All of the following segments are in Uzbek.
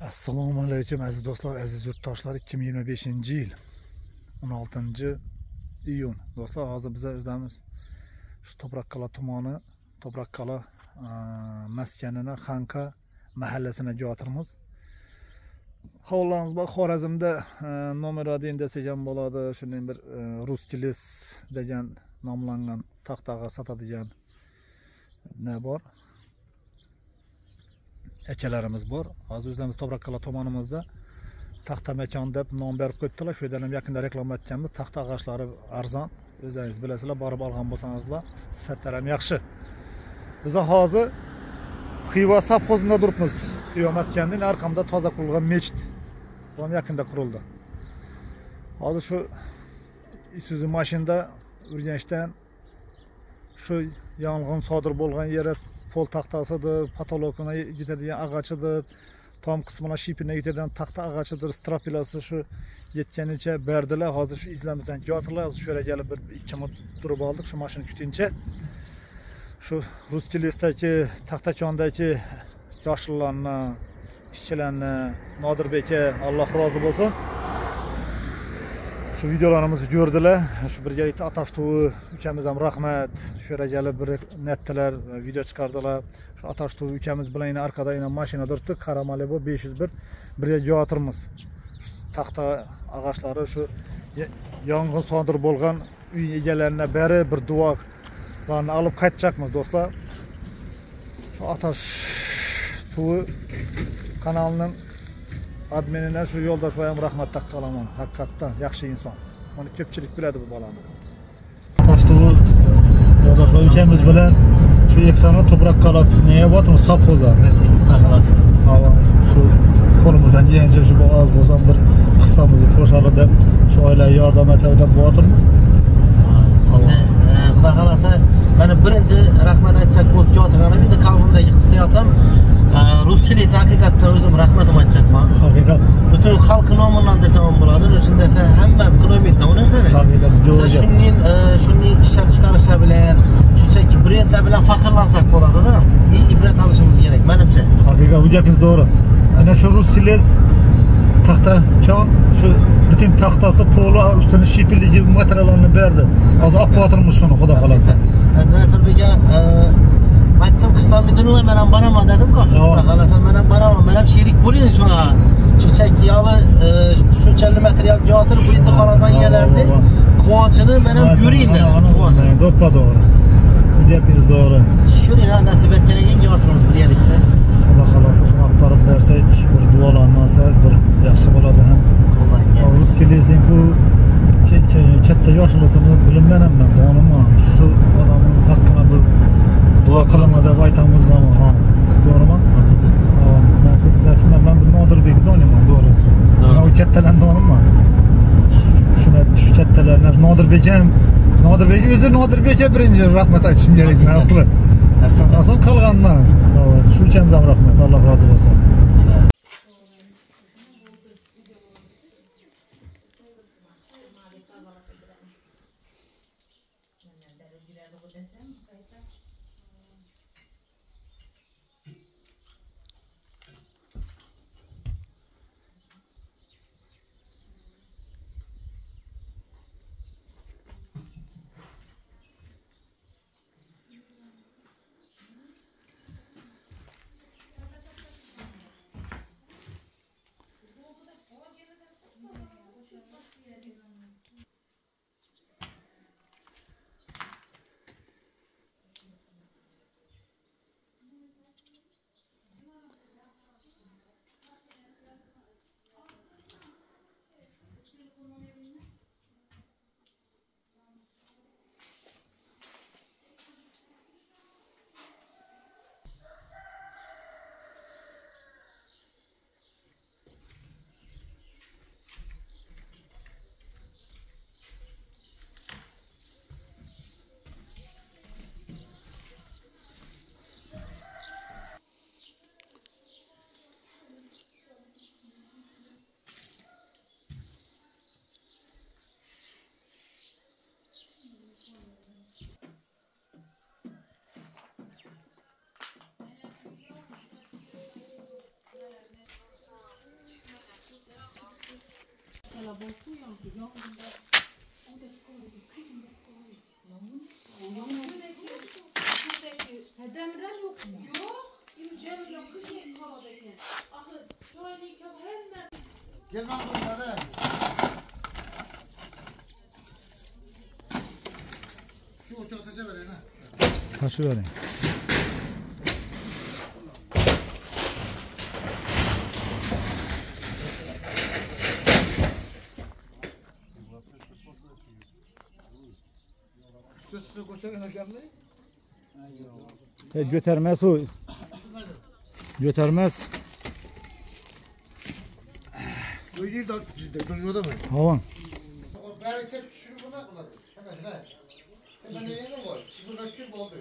Assalomu alaykum aziz do'stlar, aziz yurtdoshlar. 2025-yil 16-iyun. Do'stlar, hozir biz o'zimiz shu To'brakqal'a tumani, To'brakqal'a maskanini Xanqa mahallasine jo'tirmiz. Hovlamiz bor Xorazmda nomer 1 desak ham bo'ladi. Shunday bir Ruski les degan nomlangan taxtaga sotadigan ne bor? Ekelerimiz bor. Hozir o'zimiz To'brakqal'a tumanimizda taxta makon deb nom berib qo'yibdilar. Shu yerdan ham yaqinda reklama etganmiz. Taxta ag'achlari arzon. O'zingiz bilasizlar, borib olgan bo'lsangizlar, sifatlari ham yaxshi. Biz hozir Xiva savxozida turibmiz. Xiva maskanning orqamda toza qurilgan mechit. Bu ham yaqinda qurildi. Hozir shu Isuzu mashinada Urganchdan shu yong'in sodir bo'lgan yeri pol taxtasidir, patologina yetadigan ag'achidir, tom qismina shipina yetadigan taxta ag'achidir, strapilasi shu yetganicha berdilar. Hozir shu izlamizdan jo'tirlar. Shu yerga kelib bir 2 minut turib oldik. Shu mashina kutincha shu Ruski lesdagi taxtakondagi yoshlarni, ishchilarni, Nodirbekka Alloh rozi bo'lsin. Şu videolarımızı gördüler. Şu birgalikda Ataştuğu ukamiz ham rahmat. Shu yerga kelib bir nettiler, video chiqardilar. Shu Ataştuğu ukamiz bilan yana arkada yana mashina turibdi. Qaramali bu 501 birga jo'tirmiz. Taxta ag'achlari shu yong'in sodir bo'lgan uy egalarine beri bir duolarni olib qaytacakmiz do'stlar. Shu Ataştuğu kanalının adminine şu yoldaş bayam rahmatda qalaman. Haqiqatdan yaxshi inson. Buni ko'pchilik biladi bu bolani. Ataştuğu yoldaş bayamiz bilan shu eksana To'brakqal'a neye batimiz savxoza. Hava shu qo'limizdan kelgancha shu oz bo'lsam bir hissamizni qo'shali deb shu oilaga yordam etadi deb bo'tirmiz. Xudo xolasa mana birinchi rahmat aytsak bo'lib jo'tirganim endi qalbimdagi hissiyotim Ruschilik haqiqatdan o'zim rahmatim aytacakman. Haqiqat. Butun xalq nomidan desam bo'ladi. O'shin desa hamma kilometr u narsani. Haqiqat. Shunday ishlab chiqarishlar bilan, shunchaki brendlar bilan faxrlansak bo'ladi-da. Ibrat olishimiz kerak menimcha. Haqiqat, bu gapingiz to'g'ri. Ana shu Ruski les taxta kon shu butun taxtasi poli ustini shipildagi materiallarni berdi. Hozir olib o'tirmiz shuni, xudo xolasa. Nasirbekka aytdim, qistamidinlar men ham boraman dedim-ku. Xudo xolasa men ham boraman. Men ham sherik bo'ling shuna. Shunchaki yoli shunchalik material jo'tirib bu endi xonadon egalarining quvonchini men ham ko'ring dedim. To'ppa to'g'ri. Bu gapingiz to'g'ri. Shuni nasib etgan ekan jo'tiramiz birgalikda. Xudo xolasa shuni olib borib bersak, bir duolarni olsak, bir yaxshi bo'ladi ham. Ruski lesinku katta yoshlasini bilinmayman, donaman. Shu odamning haqqini bir duo qilaman deb aytamiz ama to'g'rimi? Ben bu Nodirbekni donaman, to'g'risi. Men u kattalarni donaman. Shuni shu kattalarni Nodirbek o'zi Nodirbekka birinchi rahmat aytishim kerak asli. Asl qolganman. Shu uchun ham rahmat, Alloh rozi bo'lsin. Gel lan bunlara. Şu otu taşa verin ha. Taşı verin. Üstü götürün hakemle. Götürmez o. Götürmez. Duyuyor da duyuyor da mı? Havan. O bari tek şunu buna kullanır. Hemen. Hemen ne var? Şimdi kaçıyor bu oldu.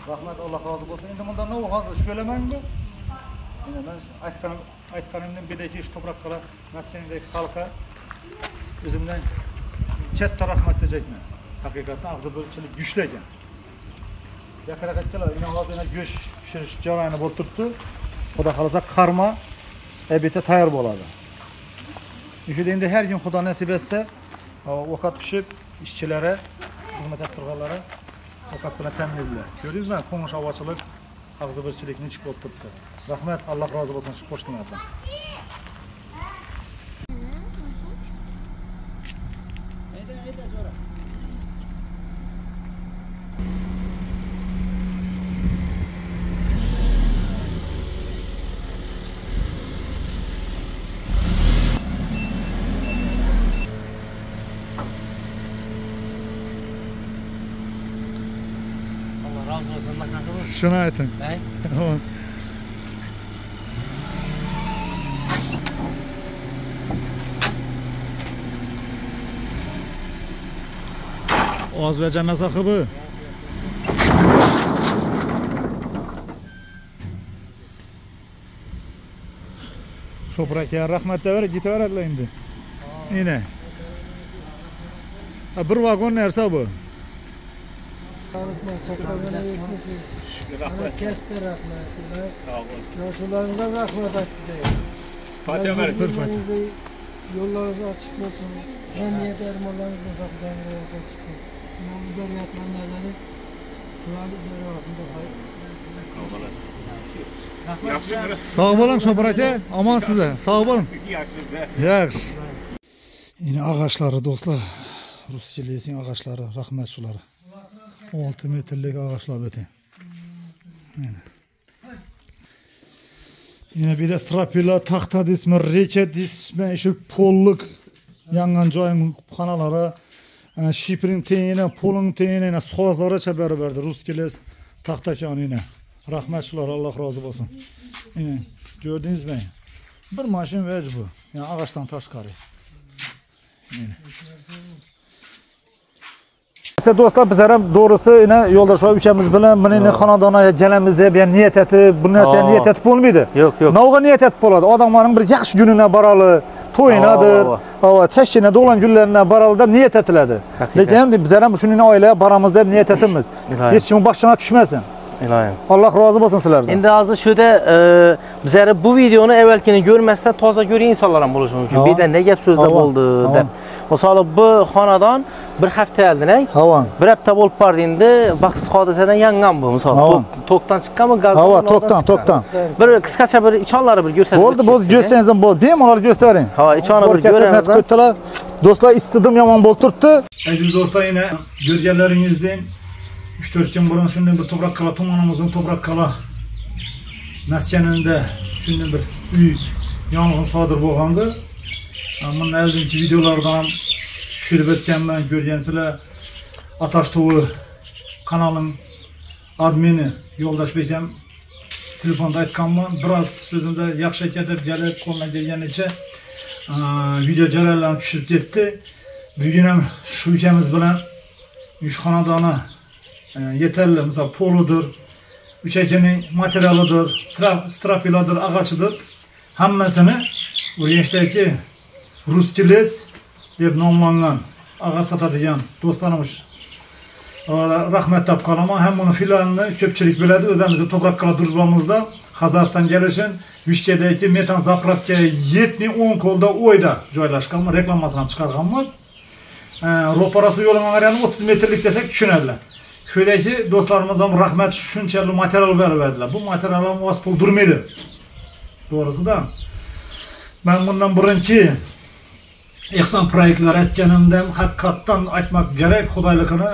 Rahmet Allah razı olsun. Şimdi bundan ne o hazır söylemen mi? Yine ben aytkanımdan bir de iki iş toprak kala mesleğindeki halka özümden katta rahmet diyecekme. Hakikaten ağzı bölçülük güçleyken. Yakarak ettiler. Yine hazır yine göç pişiriş jarayını boturttu. O da kalırsa karma ebite tayar boladı. Üşüdüğünde her gün Xuda nasip etse okat pişip işçilere, hizmet ettirganlara okat bile temin edilir. Görüyoruz mu? Konuş havaçılık, ağzı bölçülük ne çıkıp oturttu. Rahmet, Allah razı olsun şu koştuğunlardan. Allah razı olsun. Nasıl akıllı? Şunu aytın. Ne? Tamam. Az vereceğim sakıbı. Şoprakaya rahmet de ver, git ver adla indi. Yine. Bir vagon nerse bu? Sağ olun. Yolcularınıza rahmet etsin. Fatih Ömer. Yollarınız açık olsun. Emniyet ermalarınız da kapıdan açık olsun. Güzel yatıran yerleri kulağınız böyle altında Sağ olun Şoprakaya, aman size, sağ olun. Yaxşı. Yine ağaçları dostlar, Rus çilesinin ağaçları, rahmet suları. 6 metrelik ağaçlar beti. Yine bir de strapila, tahta dismi, reket dismi, şu polluk yangan joyun kanaları, şiprin teyine, polun teyine, sozlara çaberi verdi. Rus çiles tahta kanı yine. Rahmet suları, Allah razı olsun. Yine gördünüz mü? Bir maşin vec bu. Yani ağaçtan taş karı. Yine. İşte dostlar bizlerim doğrusu yine yoldaş var üçemiz bilen bunu yine xonadona gelemiz diye bir niyet etip bu narsa niyet etip olmaydı. Yok. Navga niyet etip oladı. Adamların bir yaxşı gününe baralı, toyunadır, teşkine dolan günlerine baralı da niyet etiledi. Lekin bizlerim şunun aileye baramız deb niyet etimiz. Hiç kimin başına düşmesin. İlayim. Allah razı olsun sizlerden. Şimdi hazır şöyle bizlere bu videonu evvelkini görmezse toza göre insanlara buluşur mümkün. Bir de ne gap sözler oldu deb. Mesela bu xanadan bir hafta eldin bir hafta olup bardı indi baksız hadiseden yangan bu mesela toktan çıkan mı gazdan toktan bir kıskaça bir içanları bir görseniz oldu göstersenizden bol benim onları gösterin içanı bir göremizden dostlar istedim yaman bol turttu aziz dostlar yine görgenlerinizden 3-4 gün burun şundan bir toprak kala tumanımızın toprak kala meskeninde şundan bir uy yangın sodir bolgandı. Bunun eldinki videolardan düşürüp ötken ben görgensizler Ataş Tovu kanalın admini Yoldaş Bekem telefonda aytganman, biroz so'zimda yaxshi ekan deb kelib qo'ldan kelganicha video jarayonlarni tushirib ketdi. Bugun ham shu uchamiz bilan uch xonadoni yetarli, misol poludir, uchakining materialidir, strapiladir, ag'achidir. Hammasini Urganchdagi Rусский les deb nomlangan ag'aç sotadigan do'stlarimiz rahmat deb qolaman. Hammani filanini ko'pchilik biladi. O'zimizning Toprak Druzbamizda Qozog'iston kelishin Vishchedagi metan zapravka 7-10 qo'lda o'yda joylashgan, reklamasini ham chiqarganmiz. Ro'parasi yo'lga qaraganda 30 metrlik desak tushunadilar. Shuydagi do'stlarimiz ham rahmat shunchalik material berib. Bu materiallar oz pul durmaydi. To'g'risida. Men bundan birinchi ehson proyektlar aytganimda haqiqatdan aytmak kerak, Xudoyligini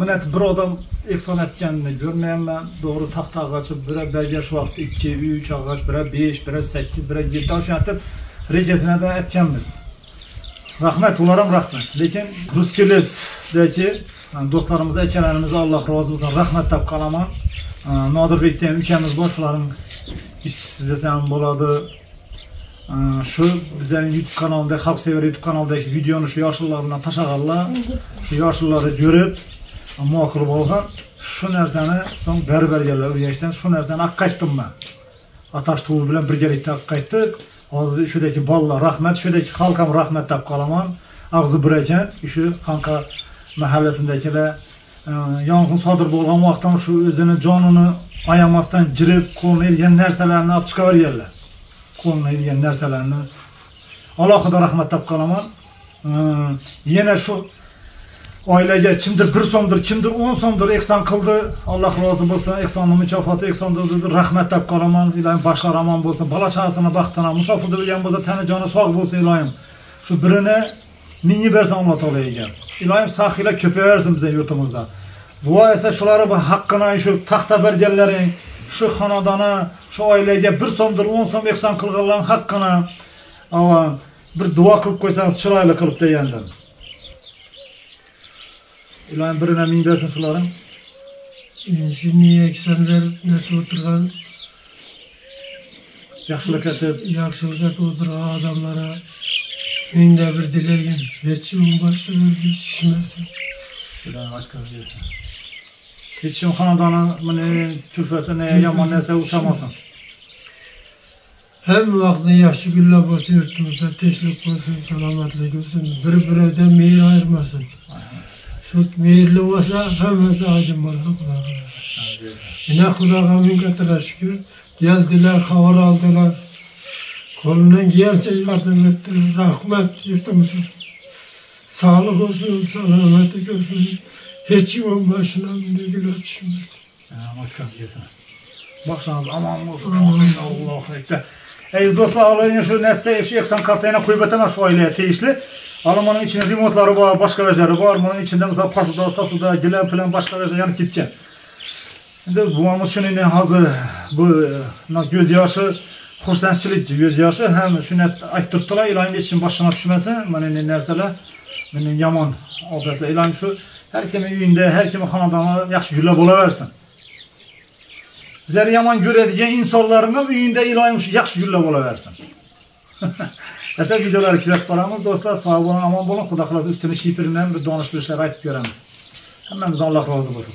minat bir odam ehson aytganini ko'rmayman. To'g'ri taxta ag'achi biri bergan shu vaqt 2-3 ag'ach, biri 5, biri 8, biri 7 o'shatib rejasini da aytganmiz. Rahmat, ular ham rahmat. Lekin Rусский lesdagi do'stlarimiz, akalarimiz Alloh rozi bo'lsin, rahmat deb qolaman. Nodirbekdan ukamiz bor, shularning ishchisi desam bo'ladi. Shu bizning YouTube kanalida, Xalqsevar YouTube kanalidagi videoni shu yoshlar bilan tashag'anlar, shu yoshlarni ko'rib, muoqil bo'lgan, shu narsani so'ng berberganlar Urganchdan, shu narsani aqaytdim men. Atash tuvi bilan birgalikda aqaytdik. Hozir shudagi bolalar rahmat, shudagi xalq ham rahmat deb qolaman. Og'zi bir ekan, shu Xanqa mahallasindagilar yong'in sodir bo'lgan vaqtda shu o'zini jonini ayamasdan jirib, qo'lni ilgan narsalarni olib chiqaverganlar. Qo'lni ilgan narsalarni alohida rahmat deb qolaman. Yana shu oilaga kimdir 1 so'mdir, kimdir 10 so'mdir ehson qildi. Alloh rozi bo'lsin. Ehsonning mukofoti ehsondir, rahmat deb qolaman. Ilohim bashlar omon bo'lsin. Bola-chaqasini baxtini, musofirda bo'lgan bo'lsa, tani joni sog' bo'lsin ilohim. Shu birini mingi bersin Alloh taologa. Ilohim saxiylar ko'payaversin bizning yurtimizda. Bu esa shularni bu haqqini shu taxta berganlaring, shu xonadona, shu oilaga 1 so'mdir, 10 so'm ehson qilganlarning haqqini bir duo qilib qo'ysangiz chiroyli qilib degandim. Ilohim birine ming bersin shularning. Shuni eksonlar netib o'tirgan, Yaxshilik etib o'tirgan odamlara menda bir dilagim, hech kim boshqalar yetishmasin. Ilohim aytganingizcha. Hech kim xonadoni meni kulfatini yomon narsa uchamasin. Hamma vaqtda yaxshi kunlar bo'lsin, yurtimizda tinchlik bo'lsin, salomatlik bo'lsin, bir-biridan mehr ayirmasin. Shu mehrli bo'lsa, hammasi oydin bo'ladi, Xudo xohlasa. Yana Xudoga ming qatla shukr, keldilar, xabar oldilar. Qo'limdan kelgancha yordam etdilar. Rahmat yurtimizga. Sog'lik olsun, salomatlik olsun. Hech kim boshdan bundagilar tushmasin. Aytganingizcha. Boshlangiz omon bo'lsin. Allohu akbar. Aziz do'stlar, olayga shu narsa, shu ehson kartani qo'yib o'taman shu oilaga tegishli. Alamanın içinde remotlari var, başka vejleri var. Bunun içinde mesela pasuda, sasuda, gilen falan başka vejler yanıp gideceğim. Şimdi babamız şunun hazır, bu göz yaşı, xursandchilik göz yaşı hem şunu ayttirdilar, ilohim hech kim boshına tushmasin. Mana endi narsalar, mening yomon odatlar, ilohim shu har kimning uyida, har kimning xonadonida yaxshi gullar bo'laversin. Bizlar yomon ko'radigan insonlarning ham uyida ilohim shu yaxshi gullar bo'laversin. Esa videoları kuzatib boramiz do'stlar, sog' bo'ling, omon bo'ling. Xudo xolasa ustini shipiridan bir donishtirishlar aytib ko'ramiz. Hammamizdan Alloh rozi bo'lsin.